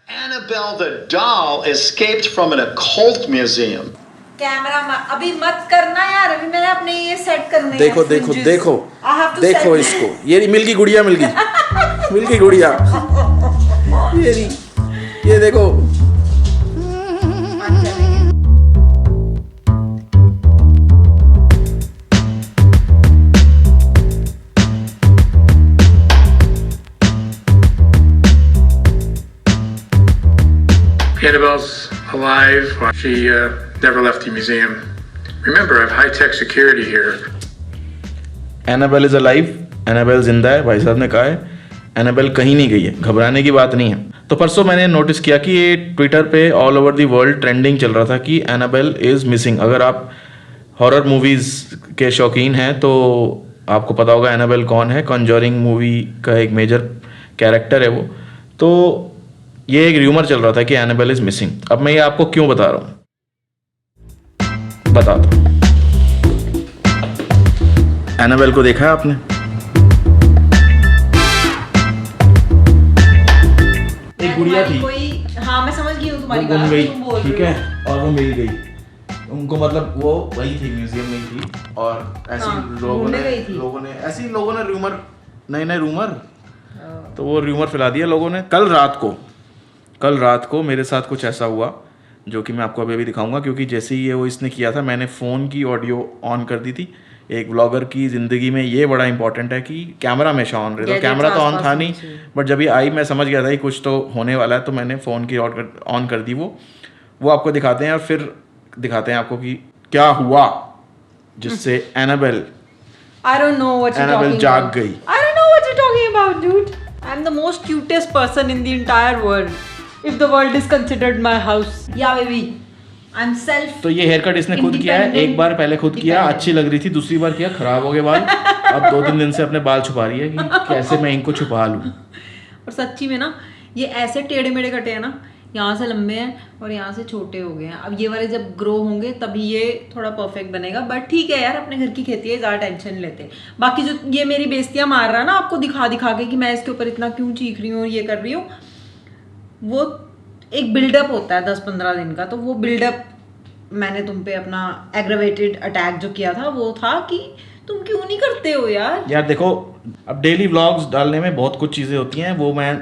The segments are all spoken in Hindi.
Annabelle the doll escaped from an occult museum. Camera अभी मत करना यार, अभी मैंने अपने ये सेट करने देखो देखो देखो देखो इसको, ये मिल गई गुड़िया, मिल गई गुड़िया, ये देखो। Annabelle's alive. She never left the museum. Remember, I have high-tech security here. Annabelle is alive, Annabelle जिंदा है, भाई साहब ने कहा है। एनाबेल कहीं नहीं गई है, घबराने की बात नहीं है। तो परसों मैंने नोटिस किया कि ये ट्विटर पे all over the world trending चल रहा था कि एनाबेल इज मिसिंग। अगर आप हॉरर मूवीज के शौकीन हैं तो आपको पता होगा एनाबेल कौन है। कॉन्जरिंग मूवी का एक मेजर कैरेक्टर है वो। तो ये एक र्यूमर चल रहा था कि एनाबेल इज मिसिंग। अब मैं ये आपको क्यों बता रहा हूँ, बताता हूँ। एनाबेल को देखा है आपने? एक गुड़िया थी, हाँ मैं समझ गई हूँ तुम्हारी बात, गुम गई, तुम बोल ठीक रहे है, और वो मिल गई उनको, मतलब वो वही थी, म्यूजियम में थी। और ऐसे लोगों ने र्यूमर, नए रूमर, तो वो र्यूमर फैला दिया लोगों ने। कल रात को मेरे साथ कुछ ऐसा हुआ जो कि मैं आपको अभी दिखाऊंगा, क्योंकि जैसे ही इसने किया था मैंने फ़ोन की ऑडियो ऑन कर दी थी। एक ब्लॉगर की ज़िंदगी में ये बड़ा इंपॉर्टेंट है कि कैमरा हमेशा ऑन रहे। तो कैमरा तो ऑन था नहीं, बट जब ये आई मैं समझ गया था कि कुछ तो होने वाला है, तो मैंने फ़ोन की ऑन कर दी। वो आपको दिखाते हैं और फिर दिखाते हैं आपको कि क्या हुआ जिससे एनाबेल जाग गई। I don't know what you're talking about, dude. I'm the most cutest person in the entire world. If the world is considered my house. Yeah, baby. I'm self. तो ये हेयर कट इसने खुद किया है। एक बार पहले खुद किया, अच्छी लग रही थी, दूसरी बार किया, खराब हो गए बाल। अब 2-3 दिन से अपने बाल छुपा रही है कि कैसे मैं इनको छुपा लूं। और सच्ची में ना ये ऐसे टेढ़े मेढ़े कटे हैं ना, यहाँ से लंबे हैं और यहाँ से छोटे हो गए हैं। अब ये वाले जब ग्रो होंगे तभी ये थोड़ा परफेक्ट बनेगा। बट ठीक है यार, अपने घर की खेती है, ज़्यादा टेंशन लेते। बाकी जो ये मेरी बेइज्जतियाँ मार रहा है ना आपको दिखा के कि मैं इसके ऊपर इतना क्यों चीख रही हूँ और ये कर रही हूँ, वो एक बिल्डअप होता है 10-15 दिन का। तो वो बिल्डअप मैंने तुम पे अपना एग्रेवेटेड अटैक जो किया था वो था कि तुम क्यों नहीं करते हो यार। देखो, अब डेली व्लॉग्स डालने में बहुत कुछ चीज़ें होती हैं, वो मैं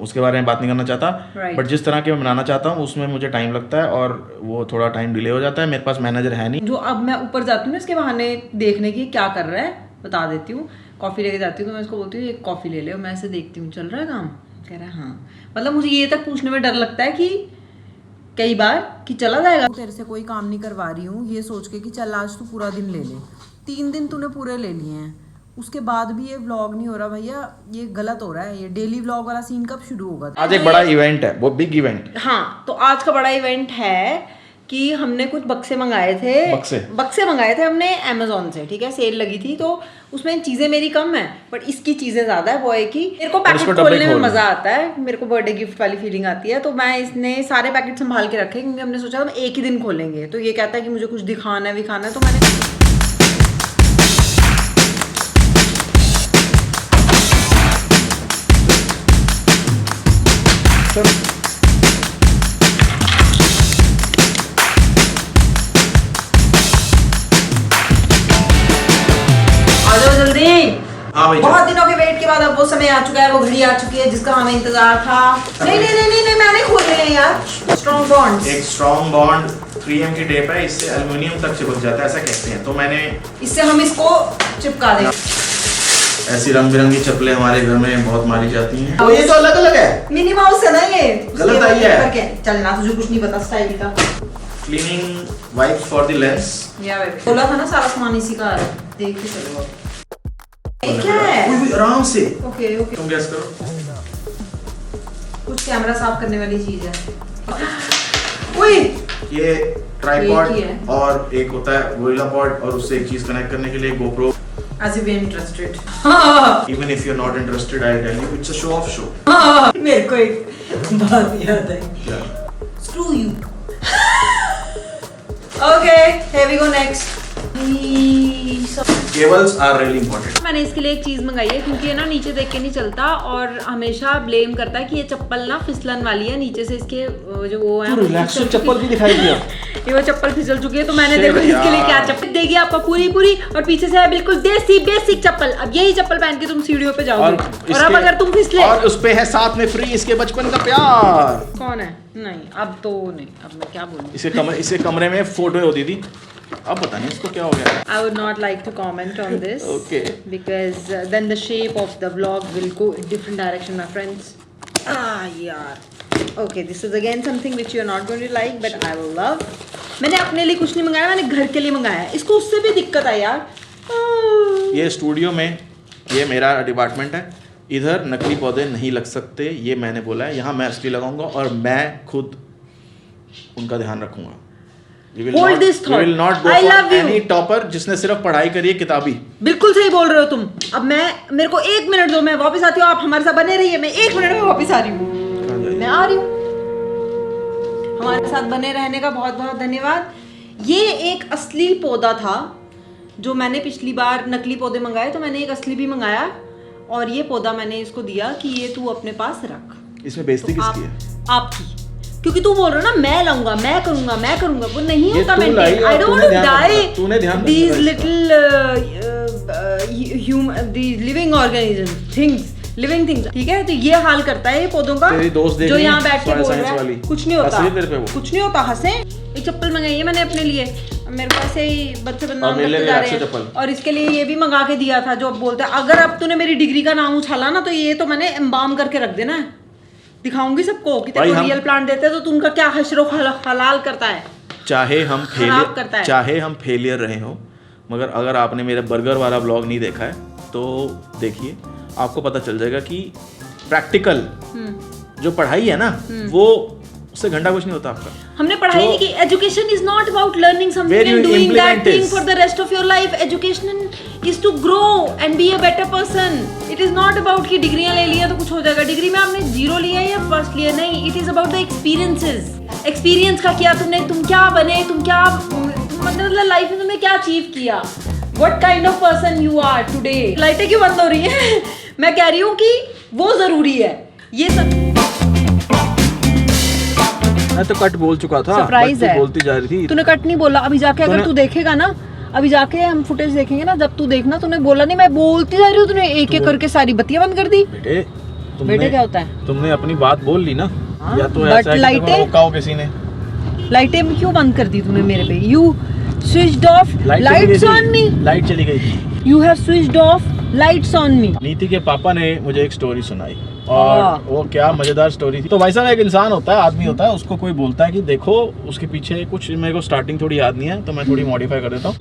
उसके बारे में बात नहीं करना चाहता। बट जिस तरह के मैं बनाना चाहता हूँ उसमें मुझे टाइम लगता है और वो थोड़ा टाइम डिले हो जाता है। मेरे पास मैनेजर है नहीं। जो अब मैं ऊपर जाती हूँ ना इसके बहाने देखने की क्या कर रहा है, बता देती हूँ। कॉफ़ी लेके जाती हूँ तो मैं इसको बोलती हूँ एक कॉफ़ी ले ले, मैं ऐसे देखती हूँ चल रहा है काम, कह रहा है हाँ। मतलब मुझे ये तक पूछने में डर लगता है कि कई बार कि चला जाएगा। तेरे से कोई काम नहीं करवा रही हूँ ये सोच के कि चल आज तू पूरा दिन ले ले। 3 दिन तूने पूरे ले लिए हैं, उसके बाद भी ये व्लॉग नहीं हो रहा भैया, ये गलत हो रहा है। ये डेली व्लॉग वाला सीन कब शुरू होगा? आज एक बड़ा इवेंट है, वो बिग इवेंट। हाँ, तो आज का बड़ा इवेंट है कि हमने कुछ बक्से मंगाए थे। बक्से मंगाए थे हमने अमेज़न से, ठीक है, सेल लगी थी तो उसमें चीज़ें मेरी कम है बट इसकी चीज़ें ज़्यादा है बॉय की। मेरे को पैकेट खोलने में मज़ा आता है, मेरे को बर्थडे गिफ्ट वाली फीलिंग आती है। तो मैं इसने सारे पैकेट संभाल के रखे क्योंकि हमने सोचा था एक ही दिन खोलेंगे। तो ये कहता है कि मुझे कुछ दिखाना है, तो मैंने बहुत दिनों के वेट के बाद अब वो समय आ चुका है, वो घड़ी आ चुकी है जिसका हमें इंतजार था। नहीं, मैंने खोल रहे हैं यार। स्ट्रॉन्ग बॉन्ड, एक स्ट्रॉन्ग बॉन्ड 3M की टेप है, इससे एल्युमिनियम तक चिपक जाता है, ऐसा कहते हैं। तो मैंने इससे हम इसको चिपका देंगे। ऐसी रंग बिरंगी चप्पलें हमारे घर में बहुत मारी जाती हैं। तो ये तो अलग अलग है, मिनी माउस है ना, ये गलत आई है। चलना तुझे कुछ नहीं पता स्टाइल का। Cleaning wipes for the lens, बोला था ना सारा सामान इसी का है, देख के चलो। क्या है? आराम से। ओके तुम गैस करो। कुछ कैमरा साफ करने वाली चीज है। ये ट्राइपॉड और एक होता है गोरिल्ला पॉड और उससे एक चीज कनेक्ट करने के लिए GoPro। As if we're interested. Even if you're not interested, I'll tell you, it's a show off show. मेरे को एक बात याद आई। क्या? Screw you. Okay, here we go next. Cables are really important. मैंने इसके लिए एक चीज मंगाई है क्योंकि ये ना नीचे देख के नहीं चलता और हमेशा ब्लेम करता है कि ये चप्पल ना फिसलन वाली है, नीचे से इसके जो वो है रिलैक्सो चप्पल भी दिखाई दिया। ये वो चप्पल फिसल चुकी है, तो मैंने देखो इसके लिए क्या चप्पल देगी आपको पूरी पूरी, और पीछे से है बिल्कुल देसी बेसिक चप्पल। अब यही चप्पल पहन के तुम सीढ़ियों पे जाओगे और अब अगर तुम फिसले और उस पे है साथ में फ्री इसके बचपन का प्यार। कौन है? नहीं अब तो नहीं, अब मैं क्या बोलूं। इसके कमरे में फोटो होती थी, अब पता नहीं इसको क्या हो गया। I would not like to comment on this. Okay. Because then the shape of the vlog will go in different direction, my friends. यार. Okay, this is again something which you are not going to like, but I will love. मैंने अपने लिए कुछ नहीं मंगाया, मैंने घर के लिए मंगाया है। इसको उससे भी दिक्कत है यार। ये स्टूडियो में ये मेरा डिपार्टमेंट है, इधर नकली पौधे नहीं लग सकते, ये मैंने बोला है। यहाँ मैं असली लगाऊंगा और मैं खुद उनका ध्यान रखूंगा। Hold this thought. We will not go I for love you. any topper जिसने सिर्फ पढ़ाई करी है किताबी। बिल्कुल सही बोल रहे हो तुम। अब मेरे को 1 मिनट दो, मैं वापस आती हूँ। आप हमारे साथ बने रहिए, मैं 1 मिनट में वापस आ रही हूँ। मैं आ रही हूँ। हमारे साथ बने रहने का बहुत बहुत धन्यवाद। ये एक असली पौधा था जो मैंने पिछली बार नकली पौधे मंगाए, तो मैंने एक असली भी मंगाया और ये पौधा मैंने इसको दिया कि ये तू अपने पास रख। इसमें बेइज्जती तो किसकी है? आपकी, क्योंकि तू बोल रहे हो ना मैं लाऊंगा, मैं करूंगा, वो नहीं ये होता। तू लाई मेंटेन और आई डोंट तूने वांट टू ध्यान डाई रखना, तूने ध्यान दीज रखना little these living organism things, living things, ठीक है। तो ये हाल करता है ये पौधों का। तेरी दोस्त देख जो रही है, यहाँ बैठ के soil बोल science रहा है वाली। कुछ नहीं होता, हंस रही तेरे पे वो। कुछ नहीं होता, हंसे। एक चप्पल मंगाई है मैंने अपने लिए, मेरे पास ऐसे ही बच्चे बदनाम मेरे लिए करते जा भी रहे चप्पल। हैं। और इसके लिए ये भी मंगा के दिया था, जो अब बोलते हैं अगर अब तूने मेरी डिग्री का नाम उछाला ना तो ये तो मैंने एम्बाम करके रख देना है, दिखाऊंगी सबको कि तेरे को रियल प्लांट देते हैं तो तू उनका क्या हशरो हलाल करता है। चाहे हम खराब करता है। चाहे हम फेलियर रहे हो, मगर अगर आपने मेरा बर्गर वाला ब्लॉग नहीं देखा है तो देखिए, आपको पता चल जाएगा कि प्रैक्टिकल जो पढ़ाई है ना वो उससे घंटा कुछ नहीं होता आपका। हमने पढ़ाई नहीं की। Education is not about learning something Where you and doing that implement thing is. For the rest of your life. Education is to grow and be a better person. It is not about कि डिग्रियां ले लिया तो कुछ हो जाएगा। डिग्री में आपने 0 लिया या फर्स्ट लिया, नहीं। It is about the experiences. Experience का किया तुमने, तुम क्या बने, तुम क्या मतलब लाइफ में तुमने क्या अचीव किया, what kind of person you are today. लाइटें क्यों बंद हो रही हैं? मैं कह रही हूँ कि वो जरूरी है ये सब। मैं तो कट बोल चुका था, सरप्राइज है। बोलती जा रही थी। तूने कट नहीं बोला। अभी जाके अगर तू देखेगा ना, अभी जाके हम फुटेज देखेंगे ना, जब तू देखना, तूने बोला नहीं, मैं बोलती जा रही हूँ, तूने एक एक करके सारी बत्तियां बंद कर दी। बेटे क्या होता है? तुमने अपनी बात बोल ली ना, हाँ, या तो but ऐसा है कि लाइटें- तुम्हें रोका हो किसी ने। लाइटें क्यों बंद कर दी तूने मेरे पे? You switched off lights on me. Light चली गई थी। You have switched off lights on me. नीति के पापा ने मुझे एक स्टोरी सुनाई और वो क्या मजेदार स्टोरी थी। तो भाई साहब, एक इंसान होता है, आदमी होता है, उसको कोई बोलता है कि देखो उसके पीछे कुछ, मेरे को स्टार्टिंग थोड़ी याद नहीं है तो मैं थोड़ी मॉडिफाई कर देता हूँ।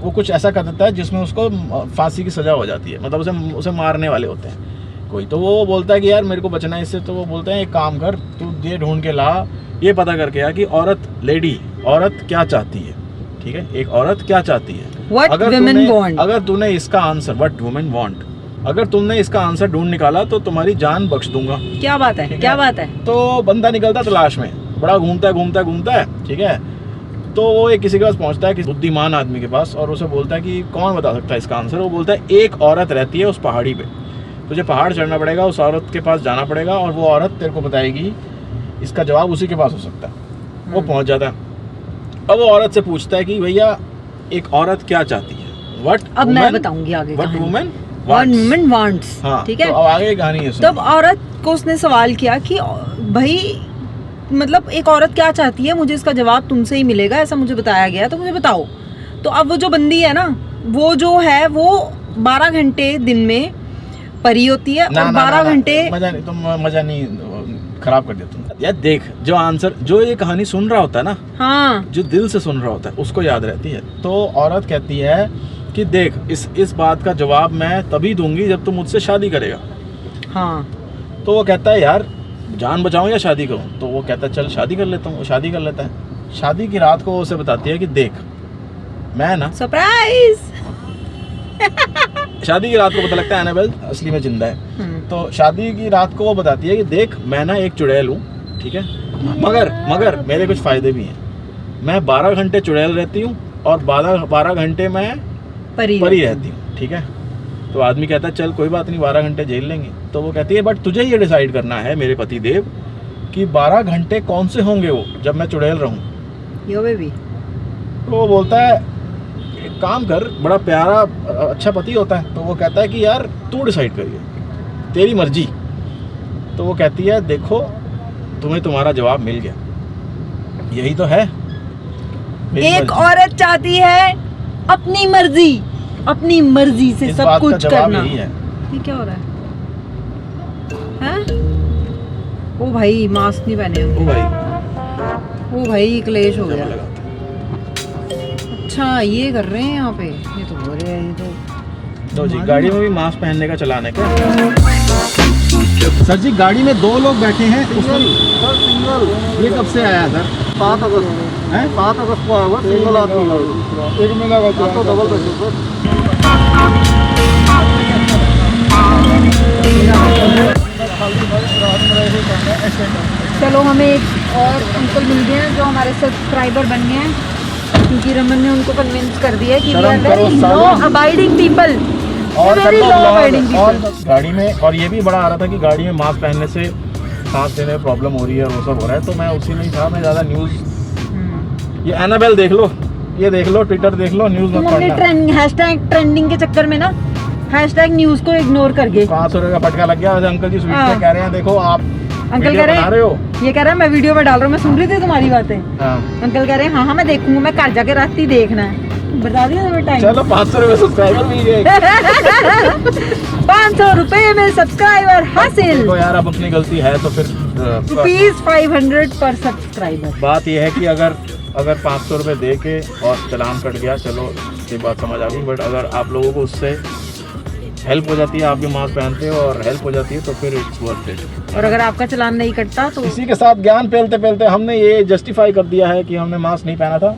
वो कुछ ऐसा कर देता है जिसमें उसको फांसी की सजा हो जाती है, मतलब उसे मारने वाले होते हैं कोई। तो वो बोलता है कि यार मेरे को बचना है इससे। तो वो बोलते हैं एक काम कर, तू ये ढूंढ के ला, ये पता करके आ कि औरत क्या चाहती है। ठीक है, एक औरत क्या चाहती है। What women want. अगर तूने इसका आंसर, व्हाट वुमेन वांट, अगर तुमने इसका आंसर ढूंढ निकाला तो तुम्हारी जान बख्श दूंगा। क्या बात है, क्या बात है। तो बंदा निकलता तलाश में, बड़ा घूमता है, ठीक है। तो वो एक किसी के पास पहुंचता है, किसी बुद्धिमान आदमी के पास, और उसे बोलता है कि कौन बता सकता है इसका आंसर। वो बोलता है एक औरत रहती है उस पहाड़ी पे, तुझे पहाड़ चढ़ना पड़ेगा, उस औरत के पास जाना पड़ेगा और वो औरत तेरे को बताएगी, इसका जवाब उसी के पास हो सकता है। वो पहुंच जाता है। अब वो औरत से पूछता है कि भैया एक औरत क्या चाहती है। अब मैं बताऊंगी आगे। What women wants. हाँ, ठीक है। तो अब आगे कहानी है। तब औरत को उसने सवाल किया कि भाई मतलब एक औरत क्या चाहती है, मुझे इसका जवाब तुमसे ही मिलेगा, ऐसा मुझे बताया गया, तो मुझे बताओ। तो अब वो जो बंदी है ना, वो जो है वो 12 घंटे दिन में परी होती है और 12 घंटे मजा नहीं खराब कर दिया तुम। यार देख, जो आंसर, जो ये कहानी सुन रहा होता है ना, हाँ, जो दिल से सुन रहा होता है उसको याद रहती है। तो औरत कहती है कि देख, इस बात का जवाब मैं तभी दूंगी जब तू मुझसे शादी करेगा। हाँ। तो वो कहता है यार जान बचाऊं या शादी करूं? तो वो कहता है चल शादी कर लेता हूँ। वो शादी कर लेता है। शादी की रात को वो उसे बताती है कि देख मैं ना, सरप्राइज। शादी की रात को पता लगता है एनाबेल असली में जिंदा है। तो शादी की रात को वो बताती है कि देख मैं ना एक चुड़ैल हूँ, ठीक है, मगर मेरे कुछ फायदे भी हैं। मैं 12 घंटे चुड़ैल रहती हूँ और 12 घंटे मैं परी रहती हूँ, ठीक है। तो आदमी कहता है चल कोई बात नहीं, 12 घंटे झेल लेंगे। तो वो कहती है बट तुझे ये डिसाइड करना है मेरे पति देव कि 12 घंटे कौन से होंगे वो जब मैं चुड़ैल रहूँ। यो बेबी। तो वो बोलता है एक काम कर, बड़ा प्यारा अच्छा पति होता है। तो वो कहता है कि यार तू डिसाइड करिए, तेरी मर्जी। तो वो कहती है देखो तुम्हें तुम्हारा जवाब मिल गया, यही तो है मेरी एक मर्जी। औरत चाहती है अपनी मर्जी से इस सब बात का कुछ जवाब करना। यही है। ये क्या हो रहा है? ओ भाई मास्क नहीं पहने ओ हुए। भाई ओ भाई क्लेश हो जमा गया। लगाते हैं। अच्छा ये कर रहे हैं यहाँ पे, ये तो हो रहे हैं, ये तो तो जी गाड़ी में भी मास्क पहनने का चलान है क्या? सर जी गाड़ी में 2 लोग बैठे हैं, उसमें सिंगल। ये कब से आया सर? 7 अगस्त हैं? 7 अगस्त को आया सिंगल आदमी का 1 महीना का तो डबल पैसे चलो हमें एक और अंकल मिल गए हैं जो हमारे सब्सक्राइबर बन गए हैं, क्योंकि रमन ने उनको कन्विंस कर दिया है कि वी आर शर्म करो वेरी लो साले। अबाइडिंग पीपल, और वेरी लो अबाइडिंग और पीपल। गाड़ी में, और ये भी बड़ा आ रहा था कि गाड़ी में मास्क पहनने से सांस लेने में प्रॉब्लम हो रही है, वो सब हो रहा है। तो मैं उसी में ही था, मैं ज़्यादा न्यूज़, ये एनाबेल देख लो, ये देख लो, ट्विटर देख लो, न्यूज़ तुम मत अपने पढ़ना। हैशटैग ट्रेंडिंग के चक्कर में ना हैशटैग न्यूज को इग्नोर कर गए। 500 रुपये का फटका लग गया। वैसे अंकल जी स्वीट हाँ। में कह रहे हैं देखो आप अंकल वीडियो कह रहे बना रहे हो। हैं, ये कह रहा है मैं वीडियो में डाल रहा हूँ, मैं सुन रही थी तुम्हारी बातें। हाँ। अंकल कह रहे हैं हाँ मैं देखूंगा, मैं घर जाके रात ही देखना है। बता दिया तुम्हें टाइम। चलो 500 रुपये सब्सक्राइबर मिल गए। 500 रुपए में सब्सक्राइबर हासिल। देखो यार अब अपनी गलती है तो फिर ₹500 पर सब्सक्राइबर। बात यह है कि अगर 500 रुपये दे के और चालान कट गया, चलो ये बात समझ आ गई। बट अगर आप लोगों को उससे हेल्प हो जाती है, आप भी मास्क पहनते हो और हेल्प हो जाती है, तो फिर इट्स वर्थ इट। और अगर आपका चालान नहीं कटता तो इसी के साथ ज्ञान फैलते फैलते हमने ये जस्टिफाई कर दिया है कि हमने मास्क नहीं पहना था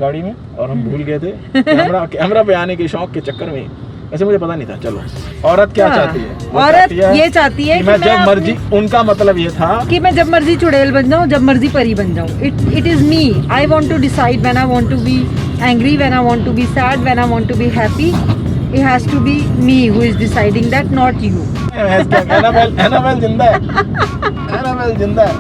गाड़ी में और हम भूल गए थे कैमरा पे आने के शौक के चक्कर में। ऐसे मुझे पता नहीं था। चलो औरत क्या हाँ, चाहती है? वो औरत ये चाहती है कि कि मैं मैं जब अपनी- मर्जी, उनका मतलब ये था कि मैं जब मर्जी चुड़ैल बन जाऊं, जब मर्जी परी बन जाऊं। It is me, I want to decide when I want to be angry, when I want to be sad, when I want to be happy. It has to be me who is deciding that, not you. Annabelle जिंदा है। एनाबेल जिंदा है।